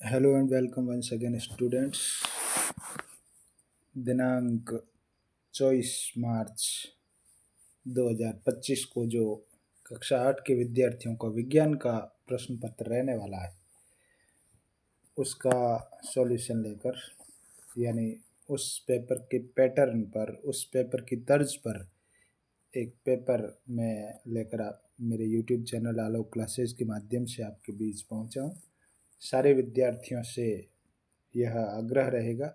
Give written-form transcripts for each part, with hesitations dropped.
Hello and welcome once again students. दिनांक 24 मार्च 2025 को जो कक्षा 8 के विद्यार्थियों का विज्ञान का प्रश्न पत्र रहने वाला है उसका सॉल्यूशन लेकर, यानी उस पेपर के पैटर्न पर, उस पेपर की तर्ज पर एक पेपर में लेकर आप मेरे यूट्यूब चैनल आलोक क्लासेस के माध्यम से आपके बीच पहुंचा हूं। सारे विद्यार्थियों से यह आग्रह रहेगा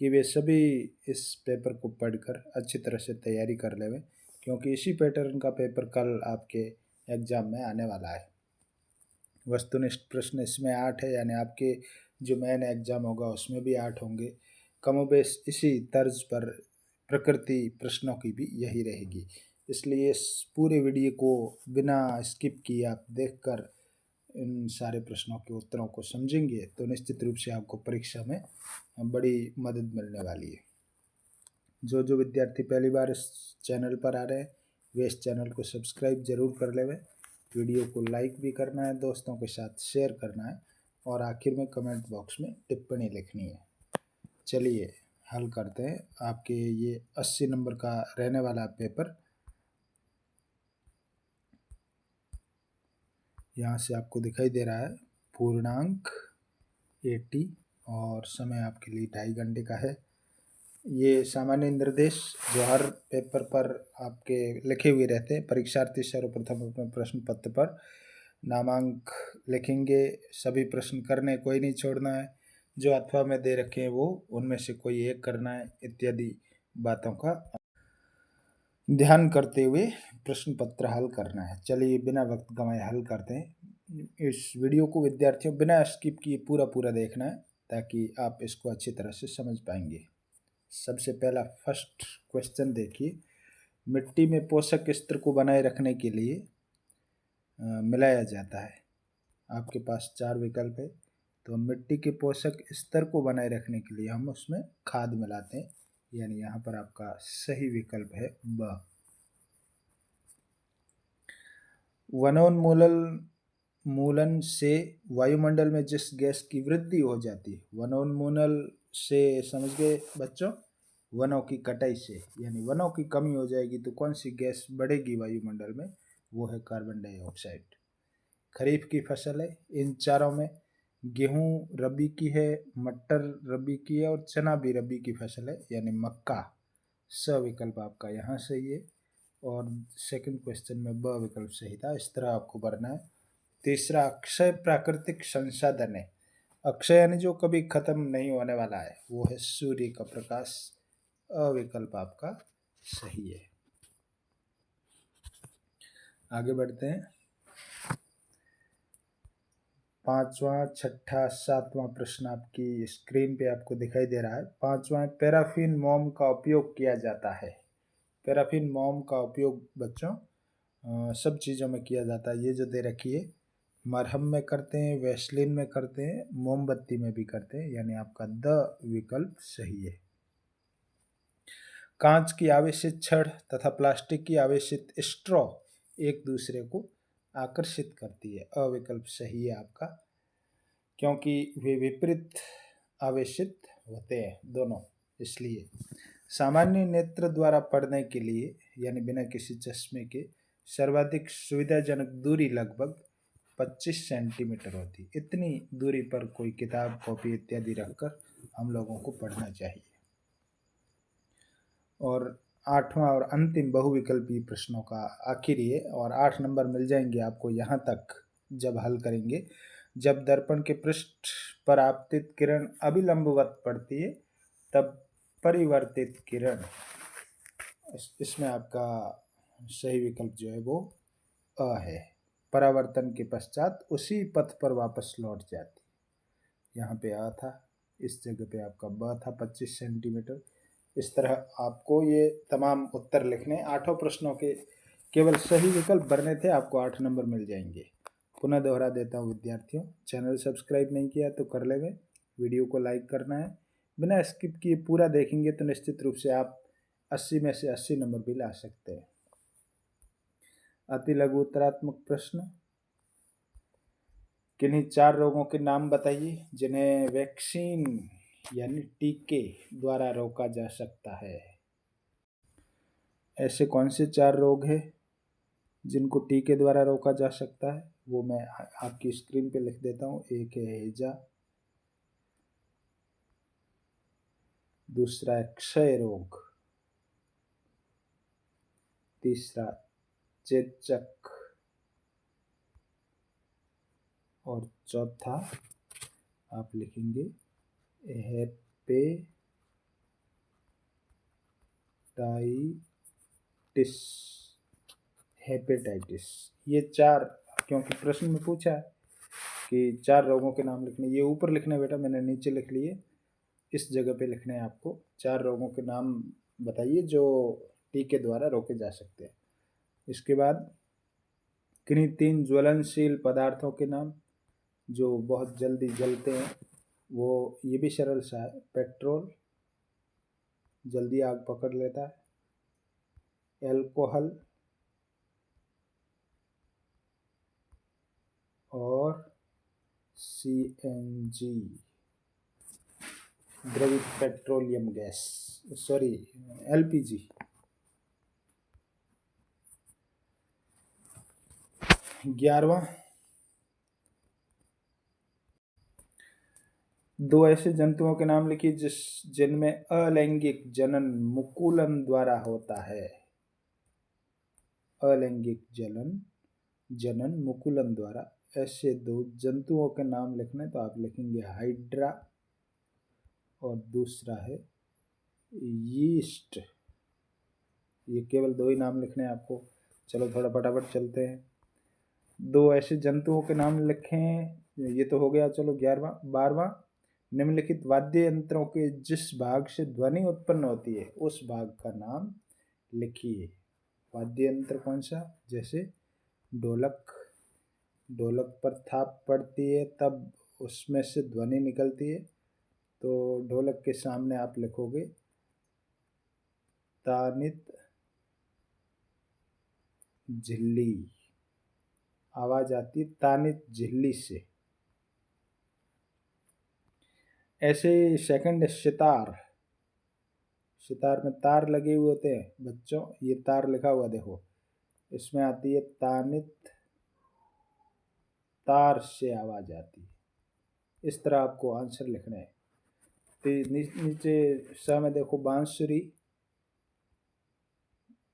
कि वे सभी इस पेपर को पढ़कर अच्छी तरह से तैयारी कर लें, क्योंकि इसी पैटर्न का पेपर कल आपके एग्ज़ाम में आने वाला है। वस्तुनिष्ठ प्रश्न इसमें 8 है, यानी आपके जो मेन एग्ज़ाम होगा उसमें भी 8 होंगे। कमोबेश इसी तर्ज पर प्रकृति प्रश्नों की भी यही रहेगी, इसलिए इस पूरे वीडियो को बिना स्किप किए आप देखकर इन सारे प्रश्नों के उत्तरों को समझेंगे तो निश्चित रूप से आपको परीक्षा में बड़ी मदद मिलने वाली है। जो विद्यार्थी पहली बार इस चैनल पर आ रहे हैं वे इस चैनल को सब्सक्राइब जरूर कर लें, वीडियो को लाइक भी करना है, दोस्तों के साथ शेयर करना है और आखिर में कमेंट बॉक्स में टिप्पणी लिखनी है। चलिए हल करते हैं आपके ये 80 नंबर का रहने वाला पेपर। यहाँ से आपको दिखाई दे रहा है पूर्णांक 80 और समय आपके लिए 2.5 घंटे का है। ये सामान्य निर्देश जो हर पेपर पर आपके लिखे हुए रहते हैं। परीक्षार्थी सर्वप्रथम अपने प्रश्न पत्र पर नामांक लिखेंगे, सभी प्रश्न करने, कोई नहीं छोड़ना है। जो अथवा में दे रखे हैं वो उनमें से कोई एक करना है, इत्यादि बातों का ध्यान करते हुए प्रश्न पत्र हल करना है। चलिए बिना वक्त गंवाए हल करते हैं। इस वीडियो को विद्यार्थियों बिना स्किप किए पूरा देखना है ताकि आप इसको अच्छी तरह से समझ पाएंगे। सबसे पहला फर्स्ट क्वेश्चन देखिए, मिट्टी में पोषक स्तर को बनाए रखने के लिए मिलाया जाता है। आपके पास 4 विकल्प है, तो मिट्टी के पोषक स्तर को बनाए रखने के लिए हम उसमें खाद मिलाते हैं, यानी यहाँ पर आपका सही विकल्प है ब। वनोन्मूलन से वायुमंडल में जिस गैस की वृद्धि हो जाती है, वनोन्मूलन से समझ गए बच्चों, वनों की कटाई से, यानी वनों की कमी हो जाएगी तो कौन सी गैस बढ़ेगी वायुमंडल में, वो है कार्बन डाइऑक्साइड। खरीफ की फसल है, इन चारों में गेहूं रबी की है, मटर रबी की है और चना भी रबी की फसल है, यानी मक्का। स विकल्प आपका यहाँ सही है और सेकंड क्वेश्चन में ब विकल्प सही था। इस तरह आपको भरना है। तीसरा, अक्षय प्राकृतिक संसाधन है। अक्षय यानी जो कभी खत्म नहीं होने वाला है, वो है सूर्य का प्रकाश। अविकल्प आपका सही है। आगे बढ़ते हैं। 5वां, 6ठा, 7वां प्रश्न आपकी स्क्रीन पे आपको दिखाई दे रहा है। 5वां, पैराफिन मोम का उपयोग किया जाता है। पैराफिन मोम का उपयोग बच्चों सब चीज़ों में किया जाता है। ये जो दे रखी है, मरहम में करते हैं, वैसलीन में करते हैं, मोमबत्ती में भी करते हैं, यानी आपका द विकल्प सही है। कांच की आवेशित छड़ तथा प्लास्टिक की आवेशित स्ट्रॉ एक दूसरे को आकर्षित करती है। अविकल्प सही है आपका, क्योंकि वे विपरीत आवेशित होते हैं दोनों, इसलिए। सामान्य नेत्र द्वारा पढ़ने के लिए, यानी बिना किसी चश्मे के, सर्वाधिक सुविधाजनक दूरी लगभग 25 सेंटीमीटर होती। इतनी दूरी पर कोई किताब, कॉपी इत्यादि रखकर हम लोगों को पढ़ना चाहिए। और 8वां और अंतिम बहुविकल्पीय प्रश्नों का आखिरी है और 8 नंबर मिल जाएंगे आपको यहाँ तक जब हल करेंगे। जब दर्पण के पृष्ठ पर आपतित किरण अभिलंबवत पड़ती है तब परिवर्तित किरण, इसमें आपका सही विकल्प जो है वो अ है। परावर्तन के पश्चात उसी पथ पर वापस लौट जाती। यहाँ पे आ था, इस जगह पे आपका ब था 25 सेंटीमीटर। इस तरह आपको ये तमाम उत्तर लिखने, 8 प्रश्नों के केवल सही विकल्प भरने थे, आपको 8 नंबर मिल जाएंगे। पुनः दोहरा देता हूँ विद्यार्थियों, चैनल सब्सक्राइब नहीं किया तो कर लेंगे, वीडियो को लाइक करना है, बिना स्किप किए पूरा देखेंगे तो निश्चित रूप से आप 80 में से 80 नंबर भी ला सकते हैं। अति लघु उत्तरात्मक प्रश्न, किन्हीं 4 रोगों के नाम बताइए जिन्हें वैक्सीन यानी टीके द्वारा रोका जा सकता है। ऐसे कौन से 4 रोग हैं जिनको टीके द्वारा रोका जा सकता है, वो मैं आपकी स्क्रीन पे लिख देता हूँ। एक है हैजा, दूसरा है क्षय रोग, तीसरा चेचक और चौथा आप लिखेंगे हेपेटाइटिस। ये 4, क्योंकि प्रश्न में पूछा है कि 4 रोगों के नाम लिखने, ये ऊपर लिखने बेटा, मैंने नीचे लिख लिए, इस जगह पे लिखने हैं आपको। 4 रोगों के नाम बताइए जो टीके द्वारा रोके जा सकते हैं। इसके बाद किन्हीं 3 ज्वलनशील पदार्थों के नाम जो बहुत जल्दी जलते हैं, वो ये भी सरल सा है। पेट्रोल जल्दी आग पकड़ लेता है, एल्कोहल और CNG द्रवित पेट्रोलियम गैस, सॉरी LPG। 11वां, 2 ऐसे जंतुओं के नाम लिखिए जिनमें अलैंगिक जनन मुकुलन द्वारा होता है। अलैंगिक जनन मुकुलन द्वारा, ऐसे 2 जंतुओं के नाम लिखने, तो आप लिखेंगे हाइड्रा और दूसरा है यीस्ट। ये केवल 2 ही नाम लिखने हैं आपको। चलो थोड़ा फटाफट चलते हैं। 2 ऐसे जंतुओं के नाम लिखें, ये तो हो गया। चलो 11वां। 12वां, निम्नलिखित वाद्य यंत्रों के जिस भाग से ध्वनि उत्पन्न होती है उस भाग का नाम लिखिए। वाद्य यंत्र कौन सा? जैसे ढोलक, ढोलक पर थाप पड़ती है तब उसमें से ध्वनि निकलती है, तो ढोलक के सामने आप लिखोगे तानित झिल्ली, आवाज आती है तानित झिल्ली से। ऐसे सेकंड सितार, सितार में तार लगे हुए होते हैं बच्चों, ये तार लिखा हुआ देखो, इसमें आती है तानित, तार से आवाज आती है। इस तरह आपको आंसर लिखना है। तो नीचे सा में देखो बांसुरी,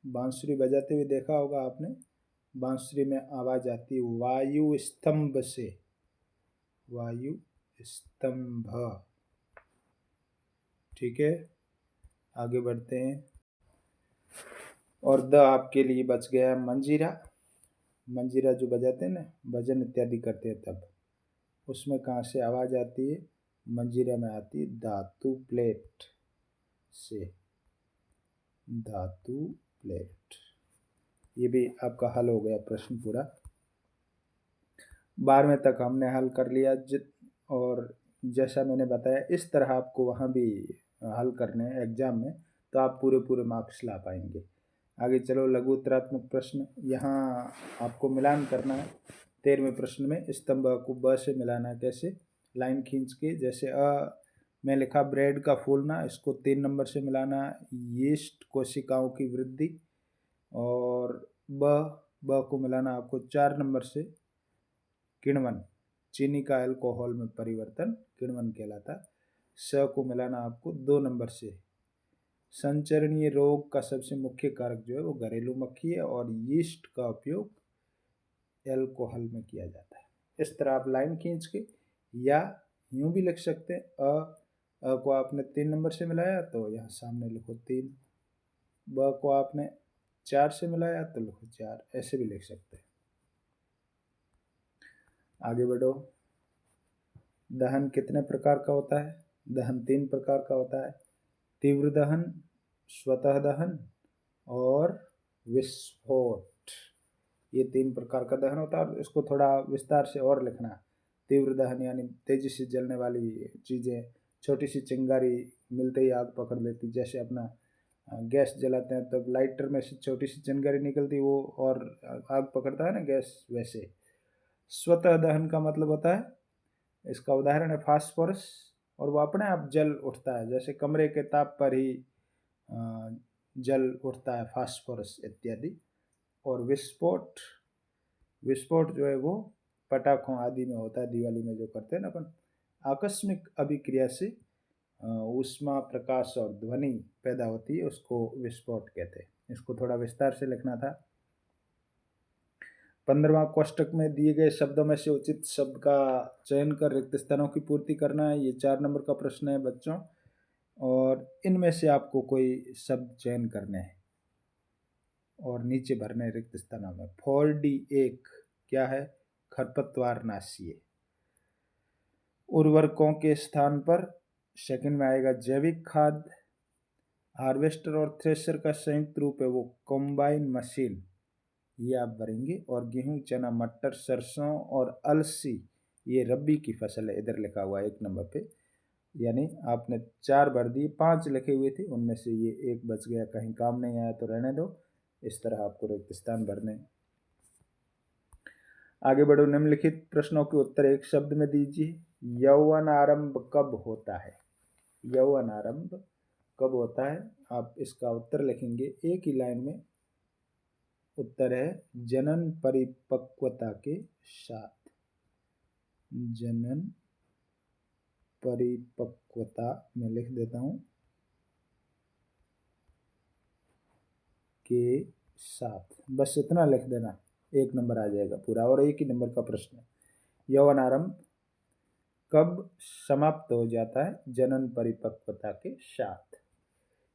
बांसुरी बजाते हुए देखा होगा आपने। बांसुरी में आवाज आती है वायु स्तंभ से, वायु स्तंभ। ठीक है, आगे बढ़ते हैं। और द आपके लिए बच गया मंजीरा। मंजीरा जो बजाते हैं ना, भजन इत्यादि करते हैं तब, उसमें कहाँ से आवाज आती है? मंजीरा में आती है धातु प्लेट से, धातु प्लेट। ये भी आपका हल हो गया प्रश्न पूरा। 12वें तक हमने हल कर लिया। और जैसा मैंने बताया इस तरह आपको वहाँ भी हल करने हैं एग्जाम में, तो आप पूरे मार्क्स ला पाएंगे। आगे चलो, लघु उत्तरात्मक प्रश्न। यहाँ आपको मिलान करना है। 13वें प्रश्न में स्तंभ को ब से मिलाना कैसे? लाइन खींच के, जैसे में लिखा ब्रेड का फूलना, इसको 3 नंबर से मिलाना, यीस्ट कोशिकाओं की वृद्धि, और ब को मिलाना आपको 4 नंबर से किण्वन, चीनी का अल्कोहल में परिवर्तन किण्वन कहलाता। स को मिलाना आपको 2 नंबर से। संचरणीय रोग का सबसे मुख्य कारक जो है वो घरेलू मक्खी है, और यीस्ट का उपयोग अल्कोहल में किया जाता है। इस तरह आप लाइन खींच के, या यूं भी लिख सकते हैं, अ को आपने 3 नंबर से मिलाया तो यहाँ सामने लिखो 3, ब को आपने 4 से मिलाया तो लिखो 4, ऐसे भी लिख सकते हैं। आगे बढ़ो। दहन कितने प्रकार का होता है? दहन 3 प्रकार का होता है, तीव्र दहन, स्वतः दहन और विस्फोट। ये 3 प्रकार का दहन होता है। और इसको थोड़ा विस्तार से और लिखना। तीव्र दहन यानी तेजी से जलने वाली चीज़ें, छोटी सी चिंगारी मिलते ही आग पकड़ लेती, जैसे अपना गैस जलाते हैं तब लाइटर में से छोटी सी चिंगारी निकलती वो और आग पकड़ता है ना गैस, वैसे। स्वतः दहन का मतलब होता है, इसका उदाहरण है फास्फोरस, और वो अपने आप जल उठता है, जैसे कमरे के ताप पर ही जल उठता है फास्फोरस इत्यादि। और विस्फोट, विस्फोट जो है वो पटाखों आदि में होता है, दिवाली में जो करते हैं ना अपन, आकस्मिक अभिक्रिया से ऊष्मा, प्रकाश और ध्वनि पैदा होती है, उसको विस्फोट कहते हैं। इसको थोड़ा विस्तार से लिखना था। 15वां कोष्टक में दिए गए शब्दों में से उचित शब्द का चयन कर रिक्त स्थानों की पूर्ति करना है। ये 4 नंबर का प्रश्न है बच्चों, और इनमें से आपको कोई शब्द चयन करने हैं और नीचे भरने रिक्त स्थानों में। 4D1 क्या है? खरपतवार नाशी। उर्वरकों के स्थान पर सेकंड में आएगा जैविक खाद। हार्वेस्टर और थ्रेशर का संयुक्त रूप है वो कॉम्बाइन मशीन, ये आप भरेंगे। और गेहूं, चना, मटर, सरसों और अलसी ये रबी की फसल है, इधर लिखा हुआ है 1 नंबर पे। यानी आपने 4 भर दिए, 5 लिखे हुए थे, उनमें से ये 1 बच गया, कहीं काम नहीं आया तो रहने दो। इस तरह आपको रिक्त स्थान भरने। आगे बढ़ो। निम्नलिखित प्रश्नों के उत्तर एक शब्द में दीजिए। यौवन आरंभ कब होता है? यौवन आरंभ कब होता है? आप इसका उत्तर लिखेंगे एक ही लाइन में। उत्तर है जनन परिपक्वता के साथ। जनन परिपक्वता में लिख देता हूं, के साथ। बस इतना लिख देना, 1 नंबर आ जाएगा पूरा, और एक ही नंबर का प्रश्न है। यौवन आरंभ कब समाप्त हो जाता है? जनन परिपक्वता के साथ।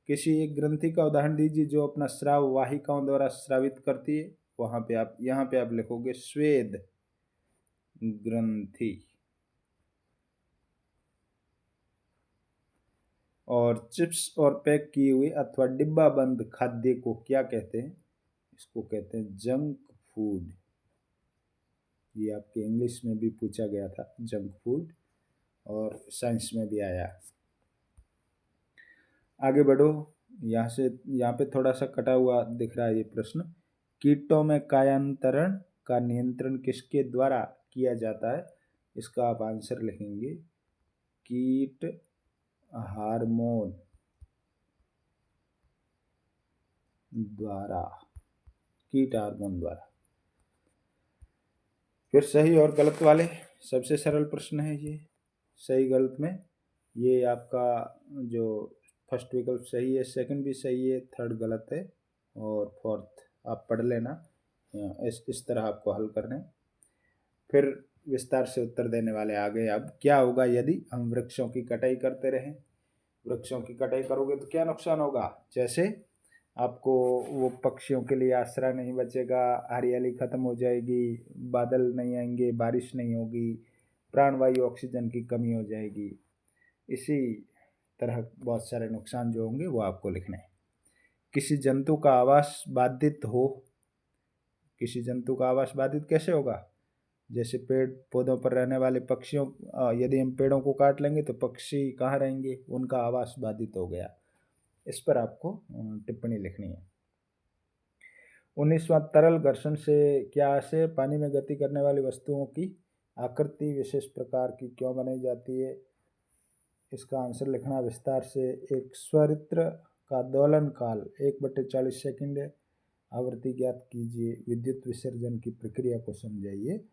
किसी एक ग्रंथि का उदाहरण दीजिए जो अपना स्राव वाहिकाओं द्वारा स्रावित करती है। वहां पे आप, यहाँ पे आप लिखोगे स्वेद ग्रंथि। और चिप्स और पैक किए हुए अथवा डिब्बा बंद खाद्य को क्या कहते हैं? इसको कहते हैं जंक फूड। ये आपके इंग्लिश में भी पूछा गया था, जंक फूड, और साइंस में भी आया। आगे बढ़ो। यहाँ पे थोड़ा सा कटा हुआ दिख रहा है ये प्रश्न। कीटों में कायांतरण का नियंत्रण किसके द्वारा किया जाता है? इसका आप आंसर लिखेंगे कीट हार्मोन द्वारा। कीट हार्मोन द्वारा। फिर सही और गलत वाले सबसे सरल प्रश्न है ये। सही गलत में ये आपका जो फर्स्ट विकल्प सही है, सेकंड भी सही है, थर्ड गलत है, और फोर्थ आप पढ़ लेना। इस तरह आपको हल करना है। फिर विस्तार से उत्तर देने वाले आ गए। अब क्या होगा यदि हम वृक्षों की कटाई करते रहें? वृक्षों की कटाई करोगे तो क्या नुकसान होगा? जैसे आपको वो पक्षियों के लिए आश्रय नहीं बचेगा, हरियाली खत्म हो जाएगी, बादल नहीं आएंगे, बारिश नहीं होगी, प्राणवायु ऑक्सीजन की कमी हो जाएगी। इसी तरह बहुत सारे नुकसान जो होंगे वो आपको लिखने हैं। किसी जंतु का आवास बाधित हो। किसी जंतु का आवास बाधित कैसे होगा? जैसे पेड़ पौधों पर रहने वाले पक्षियों, यदि हम पेड़ों को काट लेंगे तो पक्षी कहाँ रहेंगे? उनका आवास बाधित हो गया। इस पर आपको टिप्पणी लिखनी है। 19वां तरल घर्षण से क्या आशय? पानी में गति करने वाली वस्तुओं की आकृति विशेष प्रकार की क्यों बनाई जाती है? इसका आंसर लिखना विस्तार से। एक स्वरित्र का दोलन काल 1/40 सेकंड है। आवृत्ति ज्ञात कीजिए। विद्युत विसर्जन की प्रक्रिया को समझाइए।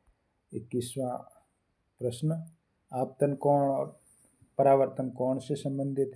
21वां प्रश्न, आपतन कोण और परावर्तन कोण से संबंधित है।